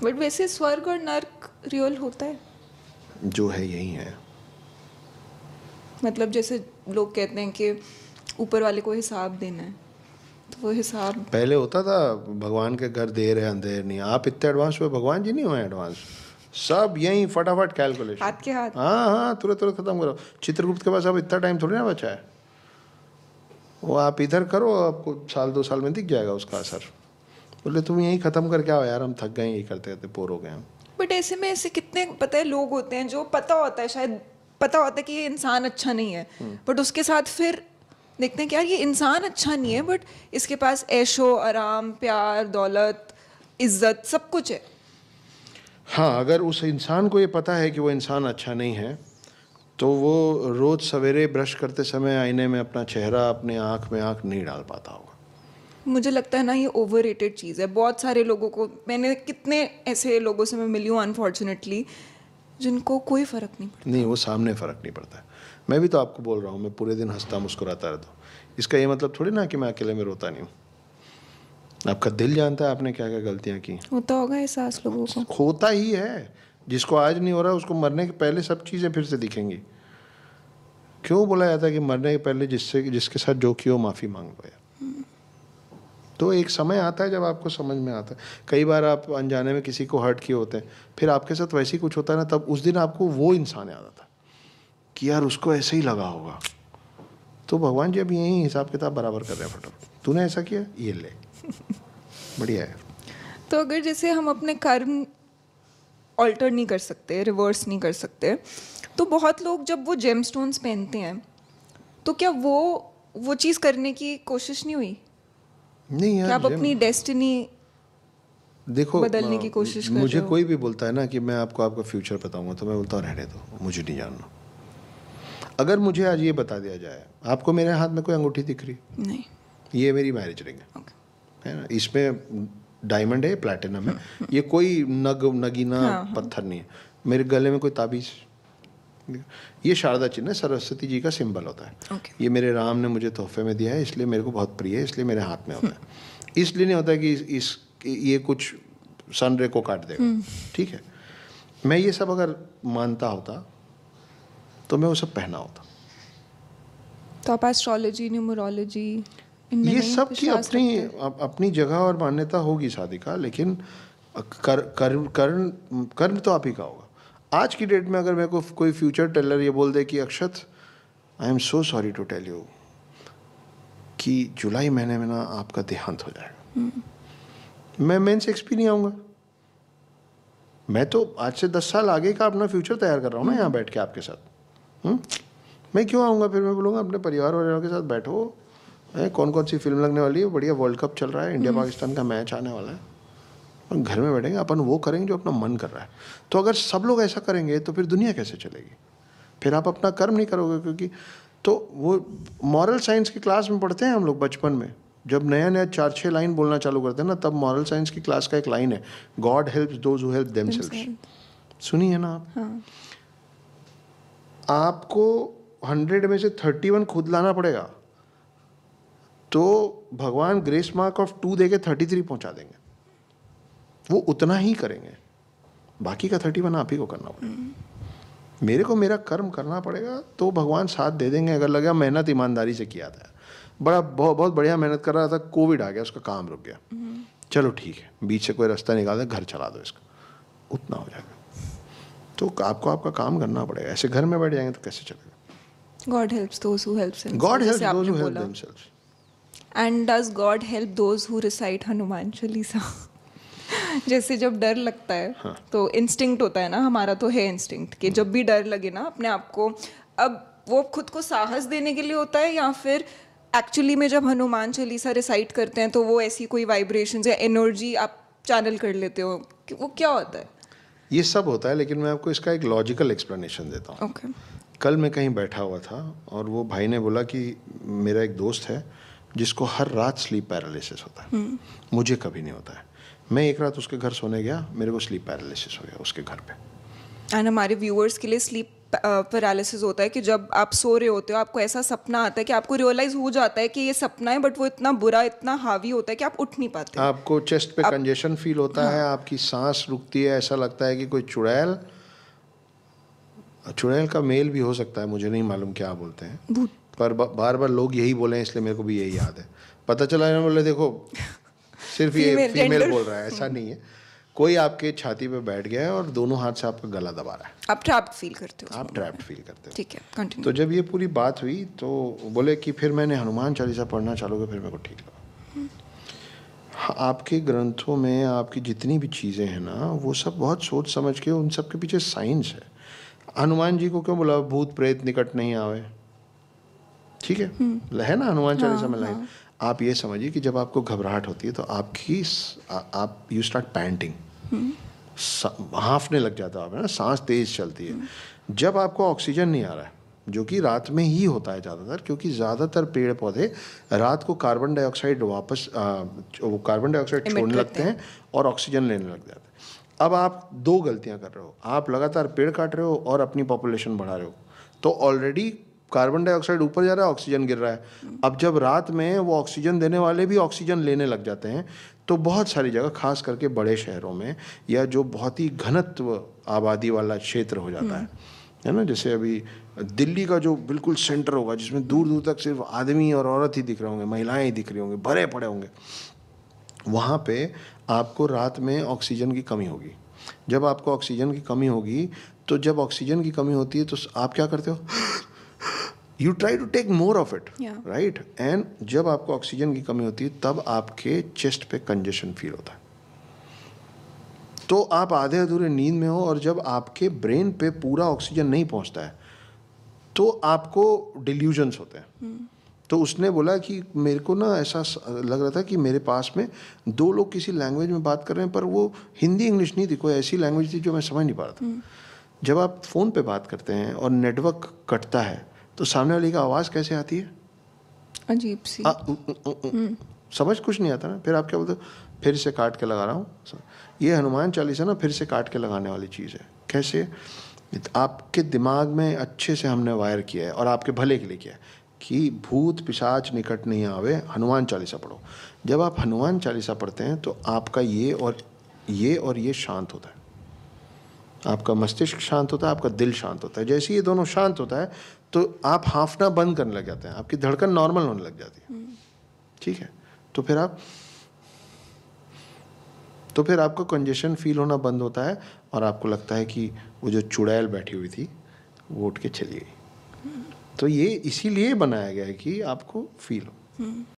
But वैसे स्वर्ग और नर्क रियल होता है? जो है यही है। मतलब जैसे लोग कहते हैं कि ऊपर वाले को हिसाब देना है, तो वो हिसाब पहले होता था भगवान के घर देर है अंधेर नहीं। आप इतने एडवांस हुए, भगवान जी नहीं हुए एडवांस। सब यही फटाफट कैलकुलेशन, हाथ के हाथ। हाँ हाँ, तुरंत तुरंत खत्म करो। चित्रगुप्त के पास अब इतना टाइम थोड़ी ना बचा है। वो आप इधर करो, आपको साल 2 साल में दिख जाएगा उसका असर। बोले तुम यही खत्म करके आओ यार, हम थक गए यही करते करते, बोर हो गए हम। बट ऐसे में ऐसे कितने पता है लोग होते हैं जो पता होता है, शायद पता होता है कि ये इंसान अच्छा नहीं है, बट उसके साथ फिर देखते हैं कि यार ये इंसान अच्छा नहीं है, बट इसके पास ऐशो आराम, प्यार, दौलत, इज्जत, सब कुछ है। हाँ, अगर उस इंसान को ये पता है कि वो इंसान अच्छा नहीं है, तो वो रोज़ सवेरे ब्रश करते समय आईने में अपना चेहरा, अपने आँख में आँख नहीं डाल पाता होगा। मुझे लगता है ना ये ओवररेटेड चीज़ है। बहुत सारे लोगों को, मैंने कितने ऐसे लोगों से मैं मिली हूँ अनफॉर्चुनेटली, जिनको कोई फ़र्क नहीं पड़ता। नहीं, वो सामने फ़र्क नहीं पड़ता है। मैं भी तो आपको बोल रहा हूँ, मैं पूरे दिन हंसता मुस्कुराता रहता हूँ। इसका ये मतलब थोड़ी ना कि मैं अकेले में रोता नहीं हूँ। आपका दिल जानता है आपने क्या क्या गलतियाँ की। होता होगा एहसास लोगों को। होता ही है। जिसको आज नहीं हो रहा उसको मरने के पहले सब चीज़ें फिर से दिखेंगी। क्यों बोला जाता है कि मरने के पहले जिसके साथ जो किया माफ़ी मांग लो यार। तो एक समय आता है जब आपको समझ में आता है। कई बार आप अनजाने में किसी को हर्ट किए होते हैं, फिर आपके साथ वैसे ही कुछ होता है ना, तब उस दिन आपको वो इंसान याद आता है कि यार उसको ऐसे ही लगा होगा। तो भगवान जी अभी यही हिसाब किताब बराबर कर रहे हैं। फटाफट तूने ऐसा किया, ये ले, बढ़िया है। तो अगर जैसे हम अपने कर्म ऑल्टर नहीं कर सकते, रिवर्स नहीं कर सकते, तो बहुत लोग जब वो जेमस्टोन्स पहनते हैं, तो क्या वो चीज़ करने की कोशिश नहीं हुई? नहीं यार, क्या आप अपनी डेस्टिनी देखो, बदलने की कोशिश कर मुझे रहे हो? कोई भी बोलता है ना कि मैं आपको आपका फ्यूचर बताऊंगा, तो मैं बोलता हूँ रहने दो, मुझे नहीं जानना। अगर मुझे आज ये बता दिया जाए आपको मेरे हाथ में कोई अंगूठी दिख रही, नहीं। ये मेरी मैरिज रिंग है ना, इसमें डायमंड है, प्लैटिनम है, ये कोई नगीना हाँ। पत्थर नहीं है। मेरे गले में कोई ताबीज़, ये शारदा चिन्ह है, सरस्वती जी का सिंबल होता है। Okay. ये मेरे राम ने मुझे तोहफे में दिया है, इसलिए मेरे को बहुत प्रिय है, इसलिए मेरे हाथ में होता है। इसलिए नहीं होता कि ये कुछ सन रे को काट देगा। ठीक है, मैं ये सब अगर मानता होता तो मैं वो सब पहना होता। तो आप एस्ट्रोलॉजी, न्यूमरोलॉजी, इनमें ये नहीं सब कुछ की खास अपनी रखते हैं? अपनी जगह और मान्यता होगी शादी का, लेकिन कर्म तो आप ही का होगा। आज की डेट में अगर मेरे को कोई फ्यूचर टेलर ये बोल दे कि Akshat, I am so sorry to tell you कि जुलाई महीने में ना आपका देहांत हो जाएगा, मैं मेंस एक्स भी नहीं आऊँगा। मैं तो आज से 10 साल आगे का अपना फ्यूचर तैयार कर रहा हूँ ना यहाँ बैठ के आपके साथ। मैं क्यों आऊँगा फिर? मैं बोलूँगा अपने परिवार वालों के साथ बैठो, कौन कौन सी फिल्म लगने वाली है, बढ़िया वर्ल्ड कप चल रहा है, इंडिया पाकिस्तान का मैच आने वाला है, और घर में बैठेंगे अपन, वो करेंगे जो अपना मन कर रहा है। तो अगर सब लोग ऐसा करेंगे तो फिर दुनिया कैसे चलेगी? फिर आप अपना कर्म नहीं करोगे। क्योंकि तो वो मॉरल साइंस की क्लास में पढ़ते हैं हम लोग बचपन में, जब नया नया 4-6 लाइन बोलना चालू करते हैं ना, तब मॉरल साइंस की क्लास का एक लाइन है, God helps those who help themselves. सुनी है ना आप? हाँ। आपको 100 में से 31 खुद लाना पड़ेगा, तो भगवान ग्रेस मार्क ऑफ 2 देके 33 पहुंचा देंगे। वो उतना ही करेंगे, बाकी का 31 आप ही को करना पड़ेगा। मेरे को मेरा कर्म करना पड़ेगा, तो भगवान साथ दे देंगे। अगर लगा मेहनत ईमानदारी से किया था, बहुत बढ़िया मेहनत कर रहा था, कोविड आ गया, उसका काम रुक गया, चलो ठीक है, बीच से कोई रास्ता निकाल दे, घर चला दो इसका, उतना हो जाएगा। तो आपको आपका काम करना पड़ेगा। ऐसे घर में बैठ जाएंगे तो कैसे चलेगा? God helps those who helps themselves. God helps जैसे दोज आपने हु हेल्प बोला। Themselves. And does God help those who recite Hanuman Chalisa? जैसे जब डर लगता है, हाँ। तो इंस्टिंक्ट होता है ना हमारा, तो है इंस्टिंक्ट कि जब भी डर लगे ना अपने आप को, अब वो खुद को साहस देने के लिए होता है, या फिर एक्चुअली में जब हनुमान चालीसा रिसाइट करते हैं तो वो ऐसी कोई वाइब्रेशंस या एनर्जी आप चैनल कर लेते हो, कि वो क्या होता है? ये सब होता है, लेकिन मैं आपको इसका एक लॉजिकल एक्सप्लेनेशन देता हूँ। ओके। कल मैं कहीं बैठा हुआ था और वो भाई ने बोला कि मेरा एक दोस्त है जिसको हर रात स्लीप पैरालिसिस होता है, मुझे कभी नहीं होता है। मैं एक रात उसके घर सोने गया, मेरे को स्लीप पैरालिसिस हो गया उसके घर पे। एंड हमारे व्यूअर्स के लिए स्लीप पैरालिसिस होता है कि जब आप सो रहे होते हो आपको ऐसा सपना आता है कि आपको रियलाइज हो जाता है कि ये सपना है, बट वो इतना बुरा, इतना हावी होता है कि आप उठ नहीं पाते। आपको चेस्ट पे कंजेशन फील होता है, आपकी सांस रुकती है, ऐसा लगता है कि कोई चुड़ैल का मेल भी हो सकता है, मुझे नहीं मालूम क्या बोलते हैं, पर बार बार लोग यही बोले हैं, इसलिए मेरे को भी यही याद है। पता चला है ना, बोले देखो सिर्फ ये फीमेल बोल रहा है, ऐसा नहीं है। कोई आपके छाती पे बैठ गया है और दोनों हाथ से आपका गला दबा रहा है, आप ट्रैप्ड फील करते हो, आप ट्रैप्ड फील करते हो। ठीक है, कंटिन्यू। तो जब ये पूरी बात हुई तो बोले कि फिर मैंने हनुमान चालीसा पढ़ना चालू किया, फिर मेरे को ठीक लगा। हाँ, आपके ग्रंथों में आपकी जितनी भी चीज़ें हैं ना, वो सब बहुत सोच समझ के, उन सब के पीछे साइंस है। हनुमान जी को क्यों बोला भूत प्रेत निकट नहीं आवे, ठीक है ना हनुमान चालीसा में लाइन। आप ये समझिए कि जब आपको घबराहट होती है तो आप यू स्टार्ट पैंटिंग, हांफने लग जाता है, ना सांस तेज चलती है। जब आपको ऑक्सीजन नहीं आ रहा है, जो कि रात में ही होता है ज़्यादातर, क्योंकि ज़्यादातर पेड़ पौधे रात को कार्बन डाइऑक्साइड छोड़ने लगते हैं और ऑक्सीजन लेने लग जाते हैं। अब आप दो गलतियां कर रहे हो, आप लगातार पेड़ काट रहे हो और अपनी पॉपुलेशन बढ़ा रहे हो, तो ऑलरेडी कार्बन डाइऑक्साइड ऊपर जा रहा है, ऑक्सीजन गिर रहा है। अब जब रात में वो ऑक्सीजन देने वाले भी ऑक्सीजन लेने लग जाते हैं, तो बहुत सारी जगह, खास करके बड़े शहरों में या जो बहुत ही घनत्व आबादी वाला क्षेत्र हो जाता है ना, जैसे अभी दिल्ली का जो बिल्कुल सेंटर होगा, जिसमें दूर दूर तक सिर्फ आदमी और औरत ही दिख रहे होंगे, महिलाएं ही दिख रही होंगी, भरे पड़े होंगे, वहाँ पे आपको रात में ऑक्सीजन की कमी होगी। जब आपको ऑक्सीजन की कमी होगी, तो जब ऑक्सीजन की कमी होती है तो आप क्या करते हो, you try to take more of it, right. And जब आपको ऑक्सीजन की कमी होती है तब आपके चेस्ट पे कंजेशन फील होता है, तो आप आधे अधूरे नींद में हो, और जब आपके ब्रेन पे पूरा ऑक्सीजन नहीं पहुंचता है तो आपको डिल्यूजन्स होते हैं। तो उसने बोला कि मेरे को ना ऐसा लग रहा था कि मेरे पास में दो लोग किसी लैंग्वेज में बात कर रहे हैं, पर वो हिंदी इंग्लिश नहीं थी, कोई ऐसी लैंग्वेज थी जो मैं समझ नहीं पा रहा था। जब आप फ़ोन पे बात करते हैं और नेटवर्क कटता है तो सामने वाले की आवाज़ कैसे आती है, अजीब सी, समझ कुछ नहीं आता ना। फिर आप क्या बोलते हो, फिर से काट के लगा रहा हूँ। ये हनुमान चालीसा ना फिर से काट के लगाने वाली चीज़ है। कैसे, आपके दिमाग में अच्छे से हमने वायर किया है और आपके भले के लिए किया है कि भूत पिशाच निकट नहीं आवे, हनुमान चालीसा पढ़ो। जब आप हनुमान चालीसा पढ़ते हैं तो आपका ये और ये शांत होता है, आपका मस्तिष्क शांत होता है, आपका दिल शांत होता है। जैसे ये दोनों शांत होता है तो आप हांफना बंद करने लग जाते हैं, आपकी धड़कन नॉर्मल होने लग जाती है, ठीक है। तो फिर आपको कंजेशन फील होना बंद होता है और आपको लगता है कि वो जो चुड़ैल बैठी हुई थी वो उठ के चली गई। तो ये इसीलिए बनाया गया है कि आपको फील हो।